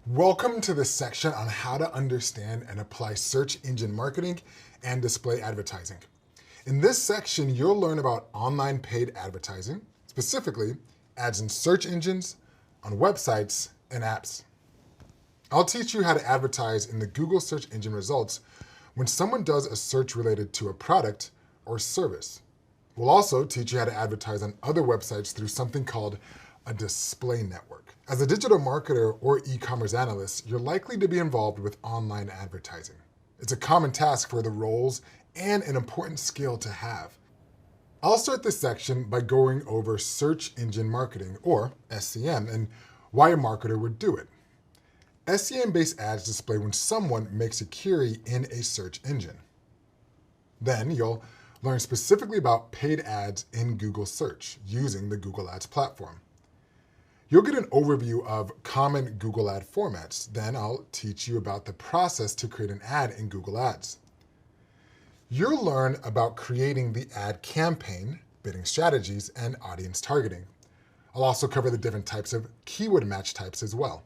Welcome to this section on how to understand and apply search engine marketing and display advertising. In this section, you'll learn about online paid advertising, specifically ads in search engines, on websites, and apps. I'll teach you how to advertise in the Google search engine results when someone does a search related to a product or service. We'll also teach you how to advertise on other websites through something called a display network. As a digital marketer or e-commerce analyst, you're likely to be involved with online advertising. It's a common task for the roles and an important skill to have. I'll start this section by going over search engine marketing, or SEM, and why a marketer would do it. SEM-based ads display when someone makes a query in a search engine. Then you'll learn specifically about paid ads in Google search using the Google Ads platform. You'll get an overview of common Google ad formats. Then I'll teach you about the process to create an ad in Google Ads. You'll learn about creating the ad campaign, bidding strategies, and audience targeting. I'll also cover the different types of keyword match types as well.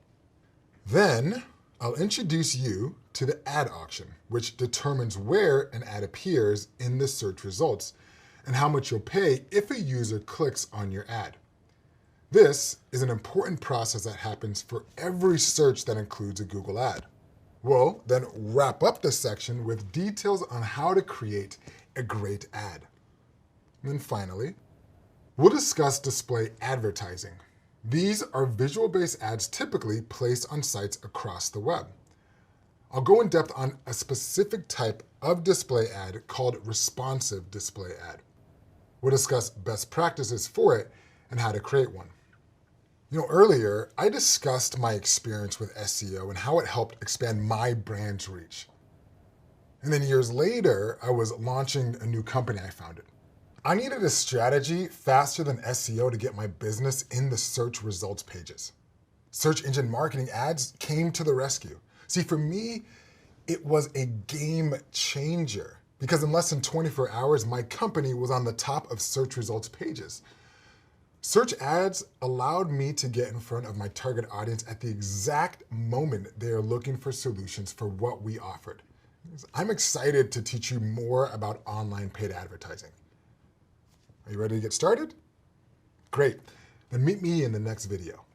Then I'll introduce you to the ad auction, which determines where an ad appears in the search results and how much you'll pay if a user clicks on your ad. This is an important process that happens for every search that includes a Google ad. We'll then wrap up this section with details on how to create a great ad. And then finally, we'll discuss display advertising. These are visual-based ads typically placed on sites across the web. I'll go in depth on a specific type of display ad called responsive display ad. We'll discuss best practices for it and how to create one. Earlier, I discussed my experience with SEO and how it helped expand my brand's reach. And then years later, I was launching a new company I founded. I needed a strategy faster than SEO to get my business in the search results pages. Search engine marketing ads came to the rescue. See, for me, it was a game changer because in less than 24 hours, my company was on the top of search results pages. Search ads allowed me to get in front of my target audience at the exact moment they are looking for solutions for what we offered. I'm excited to teach you more about online paid advertising. Are you ready to get started? Great, then meet me in the next video.